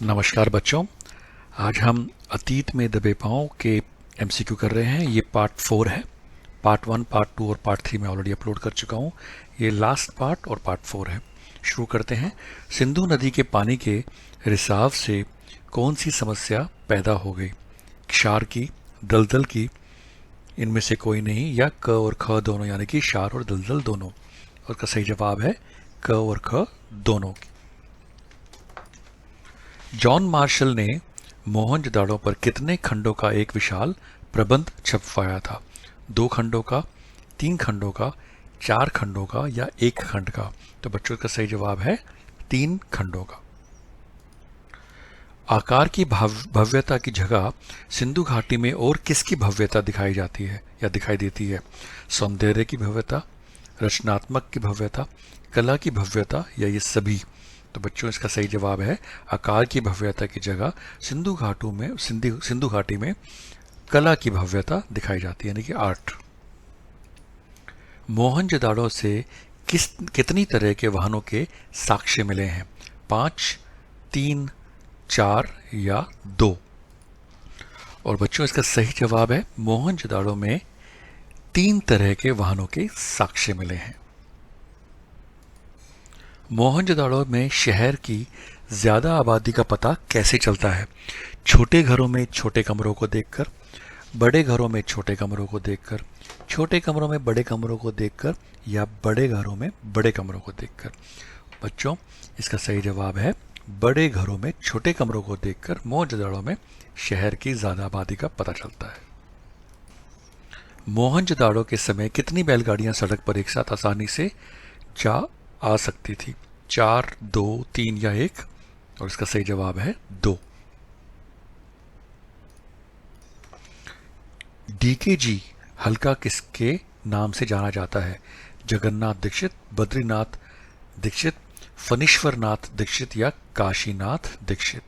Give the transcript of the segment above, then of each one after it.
नमस्कार बच्चों। आज हम अतीत में दबे पाँव के एमसीक्यू कर रहे हैं। ये पार्ट 4 है। पार्ट 1, पार्ट 2 और पार्ट 3 में ऑलरेडी अपलोड कर चुका हूँ। ये लास्ट पार्ट और पार्ट 4 है। शुरू करते हैं। सिंधु नदी के पानी के रिसाव से कौन सी समस्या पैदा हो गई? क्षार की, दलदल की, इनमें से कोई नहीं, या क और ख दोनों, यानी कि क्षार और दलदल दोनों। और उसका सही जवाब है क और ख दोनों की। जॉन मार्शल ने मोहनजोदड़ो पर कितने खंडों का एक विशाल प्रबंध छपवाया था? 2 खंडों का, 3 खंडों का, 4 खंडों का या 1 खंड का? तो बच्चों का सही जवाब है 3 खंडों का। आकार की भव्यता की जगह सिंधु घाटी में और किसकी भव्यता दिखाई जाती है या दिखाई देती है? सौंदर्य की भव्यता, रचनात्मक की भव्यता, कला की भव्यता या ये सभी? तो बच्चों इसका सही जवाब है आकार की भव्यता की जगह सिंधु घाटी में कला की भव्यता दिखाई जाती है, यानी कि आर्ट। मोहनजोदड़ो से कितनी तरह के वाहनों के साक्ष्य मिले हैं? 5, 3, 4 या 2? और बच्चों इसका सही जवाब है मोहनजोदड़ो में 3 तरह के वाहनों के साक्ष्य मिले हैं। मोहनजोदड़ो में शहर की ज्यादा आबादी का पता कैसे चलता है? छोटे घरों में छोटे कमरों को देखकर, बड़े घरों में छोटे कमरों को देखकर, छोटे कमरों में बड़े कमरों को देखकर या बड़े घरों में बड़े कमरों को देखकर? बच्चों इसका सही जवाब है बड़े घरों में छोटे कमरों को देखकर मोहनजोदड़ो में शहर की ज्यादा आबादी का पता चलता है। मोहनजोदड़ो के समय कितनी बैलगाड़ियां सड़क पर एक साथ आसानी से जा आ सकती थी? 4, 2, 3 या 1? और इसका सही जवाब है 2। डीकेजी हल्का किसके नाम से जाना जाता है? जगन्नाथ दीक्षित, बद्रीनाथ दीक्षित, फणीश्वरनाथ दीक्षित या काशीनाथ दीक्षित?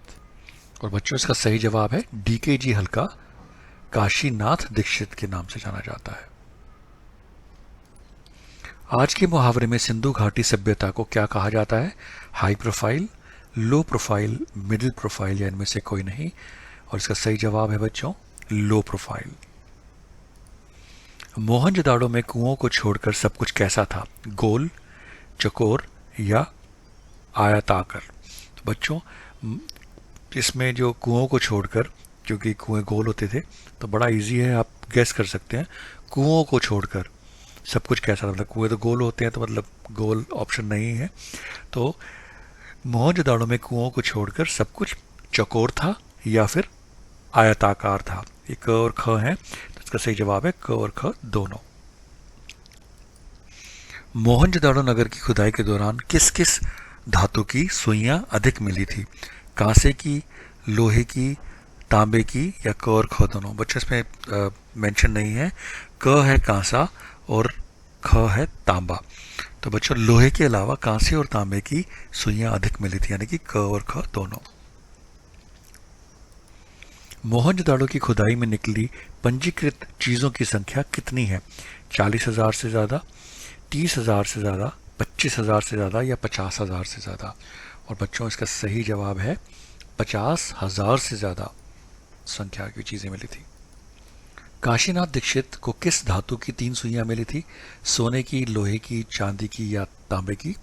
और बच्चों इसका सही जवाब है डीकेजी हल्का काशीनाथ दीक्षित के नाम से जाना जाता है। आज के मुहावरे में सिंधु घाटी सभ्यता को क्या कहा जाता है? High profile, low profile, middle profile या इनमें से कोई नहीं? और इसका सही जवाब है बच्चों लो प्रोफाइल। मोहनजोदड़ो में कुओं को छोड़कर सब कुछ कैसा था? गोल, चकोर या आयताकार? तो बच्चों इसमें जो कुओं को छोड़कर, क्योंकि कुएं गोल होते थे तो बड़ा इजी है, आप गैस कर सकते हैं। कुओं को छोड़कर सब कुछ कैसा था? मतलब कुएं तो गोल होते हैं, तो मतलब गोल ऑप्शन नहीं है। तो मोहनजोदड़ो में कुओं को छोड़कर सब कुछ चकोर था या फिर आयताकार था? ये क और ख है, तो इसका सही जवाब है क और ख दोनों। मोहनजोदड़ो नगर की खुदाई के दौरान किस किस धातु की सुइयां अधिक मिली थी? कांसे की, लोहे की, तांबे की या क और ख दोनों? बच्चों इसमें मेंशन नहीं है। क है कांसा और ख है तांबा। तो बच्चों लोहे के अलावा कांसे और तांबे की सुइयां अधिक मिली थी, यानी कि क और ख दोनों। मोहनजोदड़ो की खुदाई में निकली पंजीकृत चीजों की संख्या कितनी है? 40,000 से ज्यादा, 30,000 से ज्यादा, 25,000 से ज्यादा या 50,000 से ज्यादा? और बच्चों इसका सही जवाब है 50,000 से ज्यादा संख्या की चीजें मिली थी। काशीनाथ दीक्षित को किस धातु की 3 सुइयां मिली थी? सोने की, लोहे की, चांदी की या तांबे की?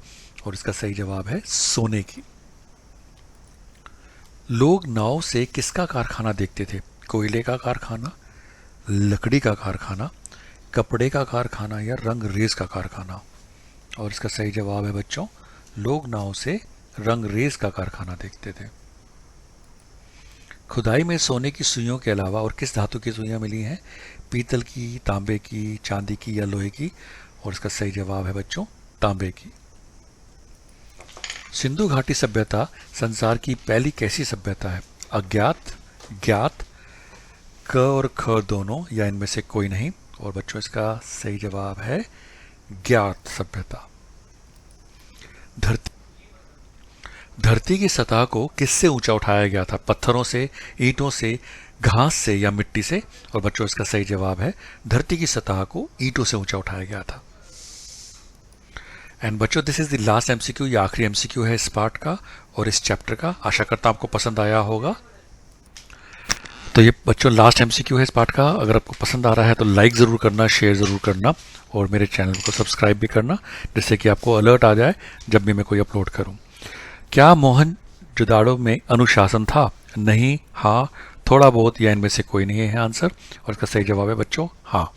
और इसका सही जवाब है सोने की। लोग नाव से किसका कारखाना देखते थे? कोयले का कारखाना, लकड़ी का कारखाना, कपड़े का कारखाना या रंगरेज का कारखाना? और इसका सही जवाब है बच्चों लोग नाव से रंगरेज का कारखाना देखते थे। खुदाई में सोने की सुइयों के अलावा और किस धातु की सुइयां मिली हैं? पीतल की, तांबे की, चांदी की या लोहे की? और इसका सही जवाब है बच्चों तांबे की। सिंधु घाटी सभ्यता संसार की पहली कैसी सभ्यता है? अज्ञात, ज्ञात, क और ख दोनों या इनमें से कोई नहीं? और बच्चों इसका सही जवाब है ज्ञात सभ्यता। धरती की सतह को किससे ऊंचा उठाया गया था? पत्थरों से, ईंटों से, घास से या मिट्टी से? और बच्चों इसका सही जवाब है धरती की सतह को ईंटों से ऊंचा उठाया गया था। एंड बच्चों this is the last MCQ, ये आखिरी एमसीक्यू है इस पार्ट का और इस चैप्टर का। आशा करता हूँ आपको पसंद आया होगा। तो ये बच्चों लास्ट एमसीक्यू है इस पार्ट का। अगर आपको पसंद आ रहा है तो लाइक ज़रूर करना, शेयर ज़रूर करना और मेरे चैनल को सब्सक्राइब भी करना, जिससे कि आपको अलर्ट आ जाए जब भी मैं कोई अपलोड करूं। क्या मोहनजोदाड़ो में अनुशासन था? नहीं, हाँ, थोड़ा बहुत या इनमें से कोई नहीं है आंसर। और इसका सही जवाब है बच्चों हाँ।